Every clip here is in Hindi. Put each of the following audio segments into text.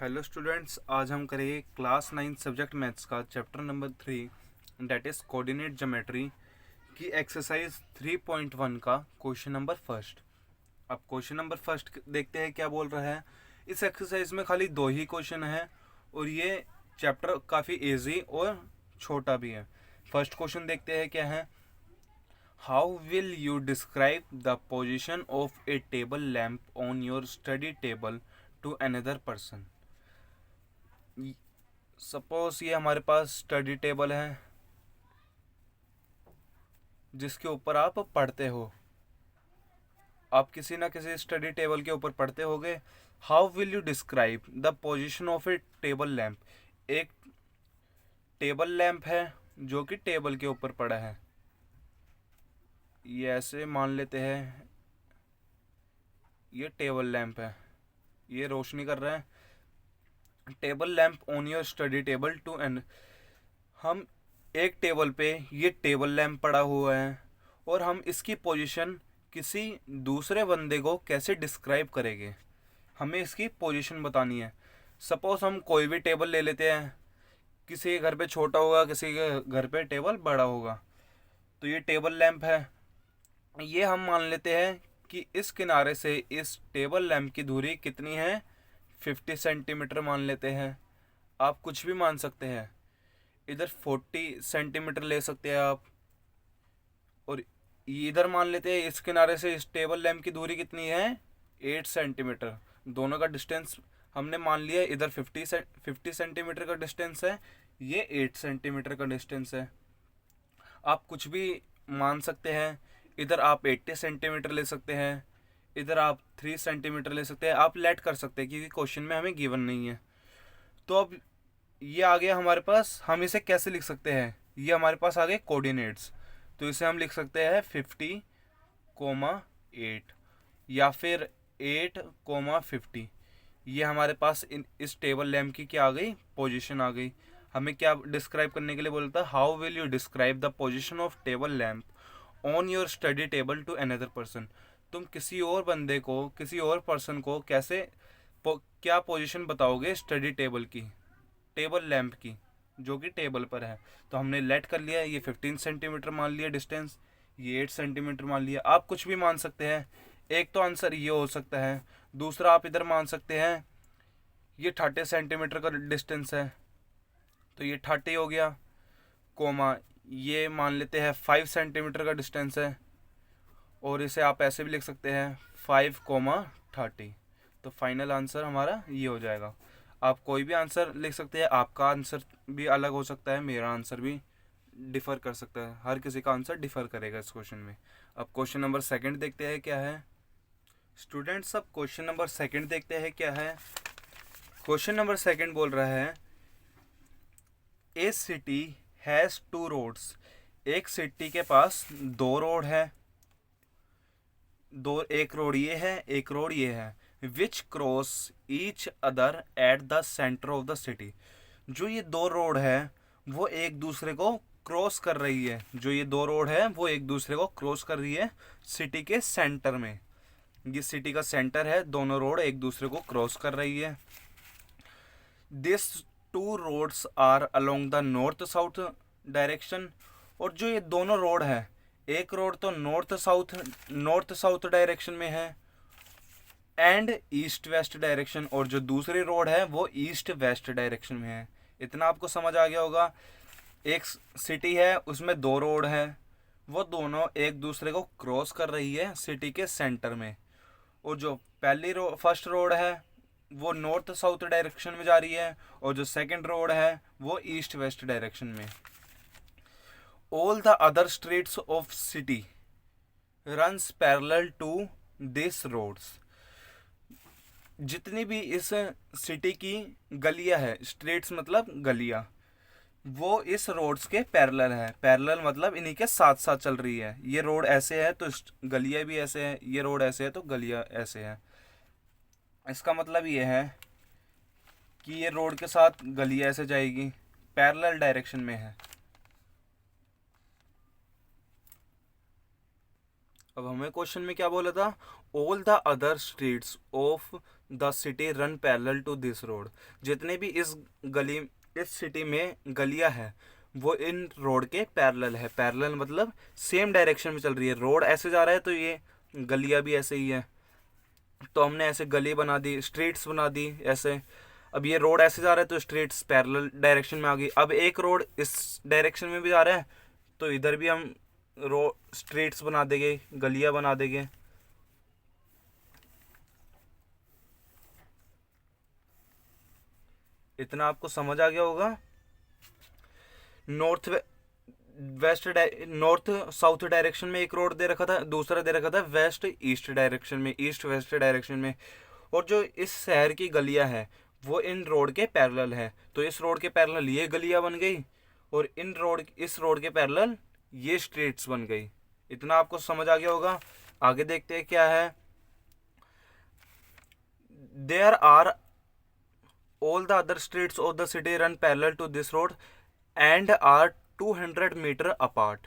हेलो स्टूडेंट्स, आज हम करेंगे क्लास 9 सब्जेक्ट मैथ्स का chapter number 3 that is coordinate geometry की एक्सरसाइज 3.1 का क्वेश्चन नंबर फर्स्ट। अब क्वेश्चन नंबर फर्स्ट देखते हैं क्या बोल रहा है। इस एक्सरसाइज में खाली 2 ही क्वेश्चन है और ये चैप्टर काफ़ी इजी और छोटा भी है। फर्स्ट क्वेश्चन देखते हैं क्या है। How will you describe the position of a table lamp on your study table to another person. Suppose ये हमारे पास स्टडी टेबल है जिसके ऊपर आप पढ़ते हो। आप किसी ना किसी स्टडी टेबल के ऊपर पढ़ते होगे। How will you describe the position of a table lamp. एक टेबल लैम्प है जो कि टेबल के ऊपर पड़ा है। ये ऐसे मान लेते हैं ये टेबल लैम्प है, ये रोशनी कर रहा है। Table lamp on your study table to and, हम एक टेबल पे ये टेबल लैम्प पड़ा हुआ है और हम इसकी पोजीशन किसी दूसरे बंदे को कैसे डिस्क्राइब करेंगे, हमें इसकी पोजीशन बतानी है। सपोज हम कोई भी टेबल ले लेते हैं, किसी के घर पे छोटा होगा, किसी के घर पे टेबल बड़ा होगा। तो ये टेबल लैम्प है, ये हम मान लेते हैं कि इस किनारे से इस टेबल लैम्प की दूरी कितनी है, 50 सेंटीमीटर मान लेते हैं। आप कुछ भी मान सकते हैं, इधर 40 सेंटीमीटर ले सकते हैं आप, और इधर मान लेते हैं इस किनारे से इस टेबल लैम्प की दूरी कितनी है, 8 सेंटीमीटर। दोनों का डिस्टेंस हमने मान लिया, इधर 50 सेंटीमीटर का डिस्टेंस है, ये 8 सेंटीमीटर का डिस्टेंस है। आप कुछ भी मान सकते हैं, इधर आप 80 सेंटीमीटर ले सकते हैं, इधर आप 3 सेंटीमीटर ले सकते हैं। आप लेट कर सकते हैं क्योंकि क्वेश्चन में हमें गिवन नहीं है। तो अब ये आ गया हमारे पास, हम इसे कैसे लिख सकते हैं, ये हमारे पास आ गए कोऑर्डिनेट्स। तो इसे हम लिख सकते हैं 50,8 या फिर 8,50। ये हमारे पास इस टेबल लैम्प की क्या आ गई, पोजीशन आ गई। हमें क्या डिस्क्राइब करने के लिए बोलता है, how will you describe the position of table lamp on your study table to another person. तुम किसी और बंदे को, किसी और पर्सन को कैसे क्या पोजीशन बताओगे स्टडी टेबल की, टेबल लैम्प की जो कि टेबल पर है। तो हमने लेट कर लिया, ये 15 सेंटीमीटर मान लिया डिस्टेंस, ये 8 सेंटीमीटर मान लिया। आप कुछ भी मान सकते हैं, एक तो आंसर ये हो सकता है, दूसरा आप इधर मान सकते हैं ये 30 सेंटीमीटर का डिस्टेंस है, तो ये 30 हो गया, कोमा ये मान लेते हैं 5 सेंटीमीटर का डिस्टेंस है, और इसे आप ऐसे भी लिख सकते हैं 5,30। तो फाइनल आंसर हमारा ये हो जाएगा। आप कोई भी आंसर लिख सकते हैं, आपका आंसर भी अलग हो सकता है, मेरा आंसर भी डिफ़र कर सकता है, हर किसी का आंसर डिफ़र करेगा इस क्वेश्चन में। अब क्वेश्चन नंबर सेकंड देखते हैं क्या है। स्टूडेंट्स, अब क्वेश्चन नंबर सेकंड देखते हैं क्या है। क्वेश्चन नंबर सेकंड बोल रहा है, ए सिटी हैज़ 2 रोड्स। एक सिटी के पास 2 रोड है, एक रोड ये है, एक रोड ये है। विच cross each other at the centre of the city. जो ये 2 रोड है वो एक दूसरे को क्रॉस कर रही है, जो ये 2 रोड है वो एक दूसरे को क्रॉस कर रही है सिटी के सेंटर में। ये सिटी का सेंटर है, दोनों रोड एक दूसरे को क्रॉस कर रही है। This 2 roads are along the north south direction. और जो ये दोनों रोड है, एक रोड तो नॉर्थ साउथ डायरेक्शन में है एंड ईस्ट वेस्ट डायरेक्शन, और जो दूसरी रोड है वो ईस्ट वेस्ट डायरेक्शन में है। इतना आपको समझ आ गया होगा। एक सिटी है उसमें 2 रोड है, वो दोनों एक दूसरे को क्रॉस कर रही है सिटी के सेंटर में, और जो फर्स्ट रोड है वो नॉर्थ साउथ डायरेक्शन में जा रही है, और जो सेकंड रोड है वो ईस्ट वेस्ट डायरेक्शन में। All the other streets of city runs parallel to this roads. जितनी भी इस सिटी की गलियां है, स्ट्रीट्स मतलब गलियां, वो इस रोड्स के पैरेलल है। पैरेलल मतलब इन्हीं के साथ साथ चल रही है। ये रोड ऐसे है तो गलियां भी ऐसे है, ये रोड ऐसे है तो गलियां ऐसे है। इसका मतलब ये है कि ये रोड के साथ गलियां ऐसे जाएगी, पैरेलल डायरेक्शन में है। अब हमें क्वेश्चन में क्या बोला था, all the other streets of the city run parallel to this road. जितने भी इस सिटी में गलियां है वो इन रोड के पैरेलल है। पैरेलल मतलब सेम डायरेक्शन में चल रही है। रोड ऐसे जा रहा है तो ये गलियां भी ऐसे ही है। तो हमने ऐसे गली बना दी, स्ट्रीट्स बना दी ऐसे। अब ये रोड ऐसे जा रहा है तो स्ट्रीट्स पैरेलल डायरेक्शन में आ गई। अब एक रोड इस डायरेक्शन में भी जा रहा है तो इधर भी हम स्ट्रीट्स बना देंगे, गलियां बना देंगे। इतना आपको समझ आ गया होगा। नॉर्थ नॉर्थ साउथ डायरेक्शन में एक रोड दे रखा था, दूसरा दे रखा था वेस्ट ईस्ट डायरेक्शन में, ईस्ट वेस्ट डायरेक्शन में। और जो इस शहर की गलियां हैं वो इन रोड के पैरेलल है। तो इस रोड के पैरेलल ये गलियां बन गई और इस रोड के पैरेलल ये स्ट्रीट्स बन गई। इतना आपको समझ आ गया होगा। आगे देखते हैं क्या है। There are all the other streets of the city run parallel to this road and are 200 metre apart।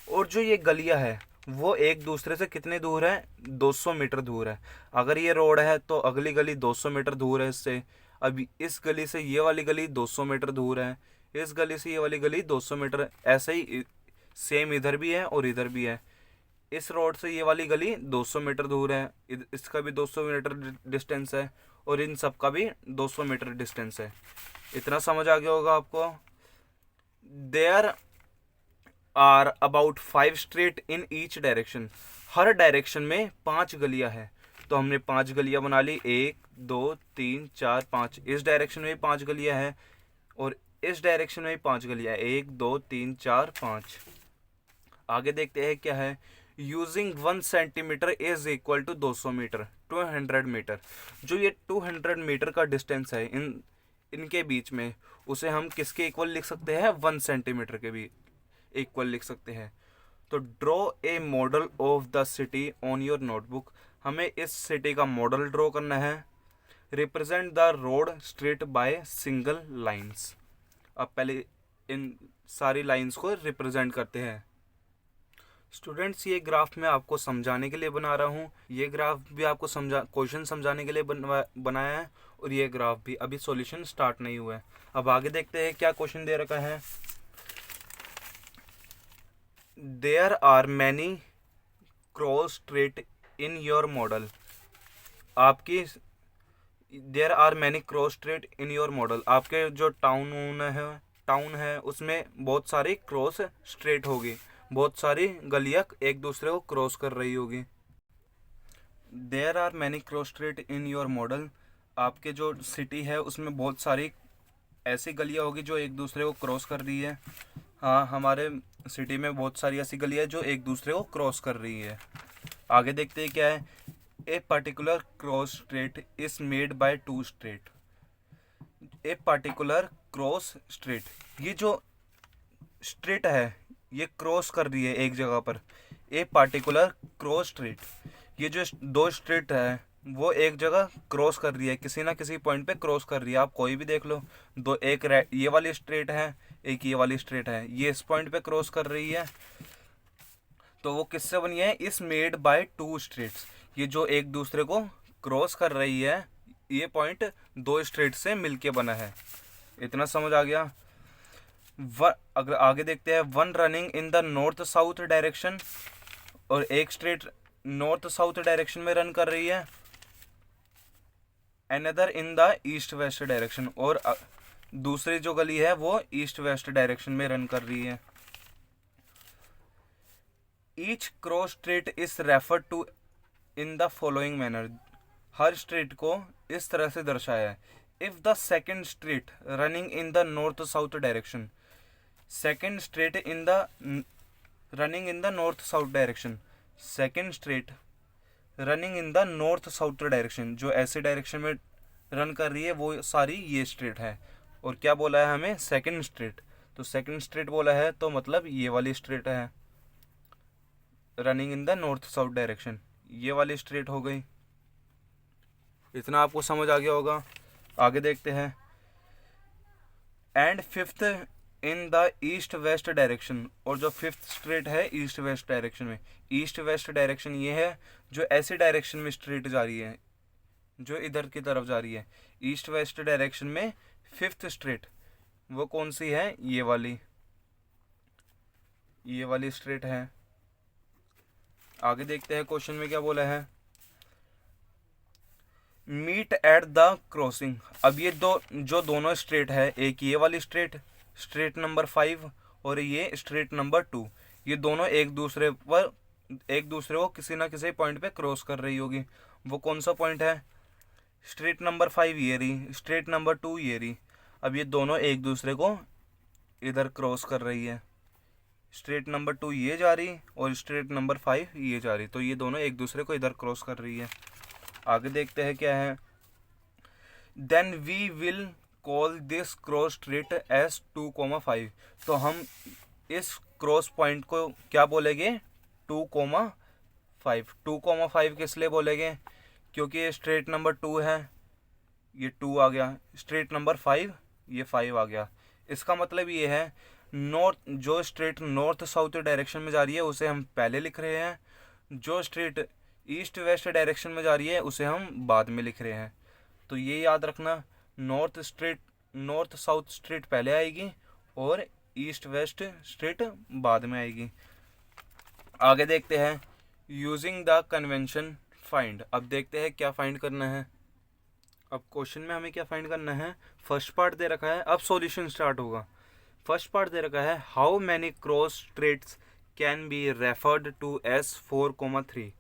और जो ये गलियां है वो एक दूसरे से कितने दूर है? 200 मीटर दूर है। अगर ये रोड है तो अगली गली 200 मीटर दूर है इससे। अब इस गली से ये वाली गली 200 मीटर दूर है, इस गली से ये वाली गली 200 मीटर। ऐसे ही सेम इधर भी है और इधर भी है। इस रोड से ये वाली गली 200 मीटर दूर है, इसका भी 200 मीटर डिस्टेंस है और इन सब का भी 200 मीटर डिस्टेंस है। इतना समझ आ गया होगा आपको। There are about 5 street in each direction. हर डायरेक्शन में 5 गलियां हैं। तो हमने 5 गलियां बना ली, 1 2 3 4 5। इस डायरेक्शन में 5 गलियां हैं और इस डायरेक्शन में 5 गलियां, 1 2 3 4 5। आगे देखते हैं क्या है। Using 1 centimetre is equal to 200 metre, 200 metre. जो ये 200 मीटर का डिस्टेंस है इनके बीच में, उसे हम किसके इक्वल लिख सकते हैं? 1 सेंटीमीटर के भी इक्वल लिख सकते हैं। तो draw a model of the city on your notebook. हमें इस सिटी का मॉडल ड्रॉ करना है। Represent the road street by single lines. अब पहले इन सारी लाइंस को रिप्रेजेंट करते हैं। स्टूडेंट्स, ये ग्राफ मैं आपको समझाने के लिए बना रहा हूँ। ये ग्राफ भी आपको क्वेश्चन समझाने के लिए बनाया है और ये ग्राफ भी। अभी सॉल्यूशन स्टार्ट नहीं हुआ है। अब आगे देखते हैं क्या क्वेश्चन दे रखा है। There are many cross street in your model. आपकी there are many cross street in your model. आपके जो टाउन है उसमें बहुत सारी क्रॉस स्ट्रीट होगी, बहुत सारी गलियां एक दूसरे को क्रॉस कर रही होगी। There are many cross street in your model. आपके जो सिटी है उसमें बहुत सारी ऐसी गलियां होगी जो एक दूसरे को क्रॉस कर रही है। हाँ, हमारे सिटी में बहुत सारी ऐसी गलियां जो एक दूसरे को क्रॉस कर रही है। आगे देखते हैं क्या है। A particular cross street is made by 2 street. A particular cross street, ये जो स्ट्रीट है ये क्रॉस कर रही है एक जगह पर। ए पार्टिकुलर क्रॉस स्ट्रीट, ये जो 2 स्ट्रीट है वो एक जगह क्रॉस कर रही है, किसी ना किसी पॉइंट पे क्रॉस कर रही है। आप कोई भी देख लो, एक ये वाली स्ट्रीट है, एक ये वाली स्ट्रीट है, ये इस पॉइंट पे क्रॉस कर रही है। तो वो किससे बनी है? इस मेड बाय 2 स्ट्रीट्स। ये जो एक दूसरे को क्रॉस कर रही है, ये पॉइंट 2 स्ट्रीट से मिलके बना है। इतना समझ आ गया। अगर आगे देखते हैं, 1 running in the north south direction, और एक स्ट्रेट नॉर्थ साउथ डायरेक्शन में रन कर रही है। Another in the east west direction, और दूसरी जो गली है वो ईस्ट वेस्ट डायरेक्शन में रन कर रही है। Each cross street is refer to in the following manner. हर स्ट्रीट को इस तरह से दर्शाया है। If the second street running in the north south direction, second street in the running in the north south direction, second street running in the north south direction, जो ऐसे डायरेक्शन में रन कर रही है वो सारी ये स्ट्रीट है। और क्या बोला है हमें? Second street. तो सेकेंड स्ट्रीट बोला है तो मतलब ये वाली स्ट्रीट है, running in the north south direction, ये वाली स्ट्रीट हो गई। इतना आपको समझ आ गया होगा। आगे देखते हैं। And fifth in the east west direction, और जो फिफ्थ स्ट्रीट है ईस्ट वेस्ट डायरेक्शन में। ईस्ट वेस्ट डायरेक्शन ये है जो ऐसी डायरेक्शन में स्ट्रीट जा रही है, जो इधर की तरफ जा रही है ईस्ट वेस्ट डायरेक्शन में, फिफ्थ स्ट्रेट वो कौन सी है, ये वाली स्ट्रेट है। आगे देखते हैं क्वेश्चन में क्या बोला है, मीट एट द क्रॉसिंग। अब ये जो दोनों स्ट्रेट है, एक ये वाली स्ट्रेट नंबर 5 और ये स्ट्रेट नंबर 2, ये दोनों एक दूसरे को किसी ना किसी पॉइंट पे क्रॉस कर रही होगी। वो कौन सा पॉइंट है, स्ट्रेट नंबर 5 ये रही, स्ट्रेट नंबर 2 ये रही। अब ये दोनों एक दूसरे को इधर क्रॉस कर रही है, स्ट्रेट नंबर 2 ये जा रही और स्ट्रेट नंबर 5 ये जा रही, तो ये दोनों एक दूसरे को इधर क्रॉस कर रही है। आगे देखते हैं क्या है, then we will call this cross straight S 2,5। तो हम इस क्रॉस पॉइंट को क्या बोलेंगे, 2,5। 2,5 किस लिए बोलेंगे, क्योंकि ये स्ट्रेट नंबर 2 है, ये 2 आ गया, स्ट्रेट नंबर 5 ये 5 आ गया। इसका मतलब ये है जो स्ट्रेट नॉर्थ साउथ डायरेक्शन में जा रही है उसे हम पहले लिख रहे हैं, जो स्ट्रेट ईस्ट वेस्ट डायरेक्शन में जा रही है उसे हम बाद में लिख रहे हैं। तो ये याद रखना, नॉर्थ साउथ स्ट्रेट पहले आएगी और ईस्ट वेस्ट स्ट्रेट बाद में आएगी। आगे देखते हैं, यूजिंग द कन्वेंशन फाइंड। अब देखते हैं क्या फाइंड करना है। अब क्वेश्चन में हमें क्या फाइंड करना है, फर्स्ट पार्ट दे रखा है, अब सॉल्यूशन स्टार्ट होगा। फर्स्ट पार्ट दे रखा है, how many cross straights can be referred to as 4,3।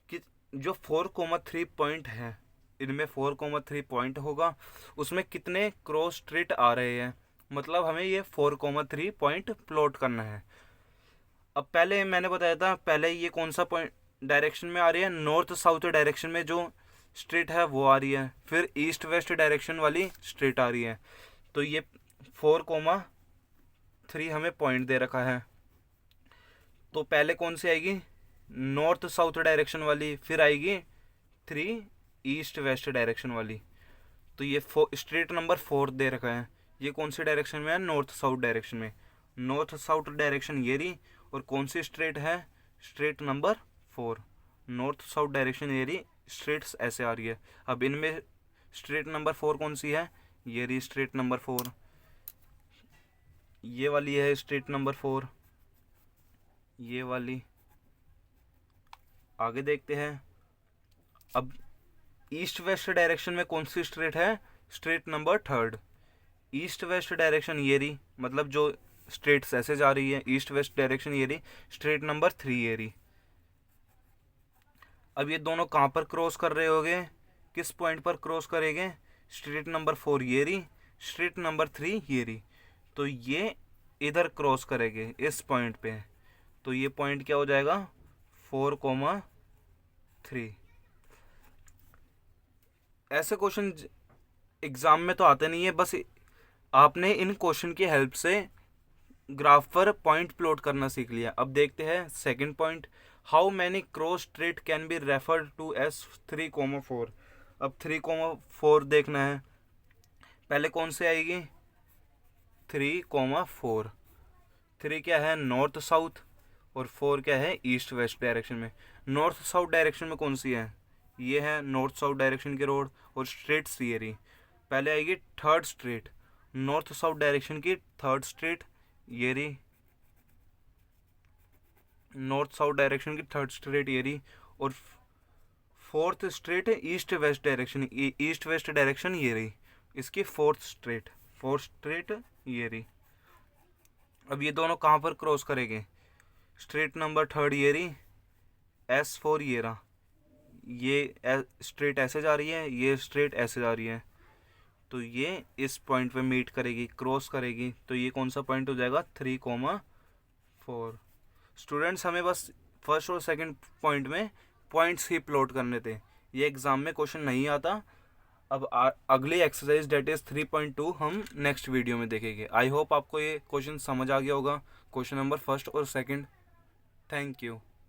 कि जो 4,3 पॉइंट है, इनमें 4,3 पॉइंट होगा, उसमें कितने क्रॉस स्ट्रेट आ रहे हैं, मतलब हमें ये 4,3 पॉइंट प्लॉट करना है। अब पहले मैंने बताया था, पहले ये कौन सा पॉइंट डायरेक्शन में आ रही है, नॉर्थ साउथ डायरेक्शन में जो स्ट्रेट है वो आ रही है, फिर ईस्ट वेस्ट डायरेक्शन वाली स्ट्रेट आ रही है। तो ये 4,3 हमें पॉइंट दे रखा है। तो पहले कौन सी आएगी, नॉर्थ साउथ डायरेक्शन वाली, फिर आएगी 3 ईस्ट वेस्ट डायरेक्शन वाली। तो ये स्ट्रेट नंबर 4 दे रखा है, ये कौन सी डायरेक्शन में है, नॉर्थ साउथ डायरेक्शन में। नॉर्थ साउथ डायरेक्शन ये रही, और कौन सी स्ट्रेट है, straight number 4। North south direction ये रही, स्ट्रेट्स ऐसे आ रही है। अब इनमें स्ट्रेट नंबर 4 कौन सी है, ये रही स्ट्रेट नंबर 4, ये वाली है स्ट्रेट नंबर 4, ये वाली। आगे देखते हैं, अब ईस्ट वेस्ट डायरेक्शन में कौन सी स्ट्रेट है, straight number 3। East west direction ये रही, मतलब जो स्ट्रेट्स ऐसे जा रही है, ईस्ट वेस्ट डायरेक्शन ये रही, स्ट्रेट नंबर 3 ये रही। अब ये दोनों कहाँ पर क्रॉस कर रहे होंगे, किस पॉइंट पर क्रॉस करेंगे, स्ट्रेट नंबर 4 ये रही, स्ट्रेट नंबर 3 ये रही। तो ये इधर क्रॉस करेंगे इस पॉइंट पे, तो ये पॉइंट क्या हो जाएगा, 4,3। ऐसे क्वेश्चन एग्ज़ाम में तो आते नहीं है, बस आपने इन क्वेश्चन की हेल्प से ग्राफ पर पॉइंट प्लॉट करना सीख लिया। अब देखते हैं second point, how many cross straight can be referred to as 3,4। अब 3,4 देखना है, पहले कौन से आएगी, 3,4। 3 क्या है, नॉर्थ साउथ, और 4 क्या है, ईस्ट वेस्ट डायरेक्शन में। नॉर्थ साउथ डायरेक्शन में कौन सी है, ये है नॉर्थ साउथ डायरेक्शन की रोड, और स्ट्रेट सी रही। पहले आएगी third straight, north south direction की थर्ड स्ट्रेट ये रही, नॉर्थ साउथ डायरेक्शन की थर्ड स्ट्रेट ये रही, और fourth straight east west direction ये रही, इसकी फोर्थ स्ट्रेट ये रही। अब ये दोनों कहाँ पर क्रॉस करेंगे, स्ट्रेट नंबर 3 ये रही, S4 ये रहा, ये स्ट्रेट ऐसे जा रही है, ये स्ट्रेट ऐसे जा रही है, तो ये इस पॉइंट पे मीट करेगी, क्रॉस करेगी। तो ये कौन सा पॉइंट हो जाएगा, 3,4। स्टूडेंट्स, हमें बस फर्स्ट और सेकंड पॉइंट में पॉइंट्स ही प्लॉट करने थे, ये एग्ज़ाम में क्वेश्चन नहीं आता। अब अगली एक्सरसाइज डेट इज़ 3.2 हम नेक्स्ट वीडियो में देखेंगे। आई होप आपको ये क्वेश्चन समझ आ गया होगा, क्वेश्चन नंबर फर्स्ट और सेकंड। Thank you.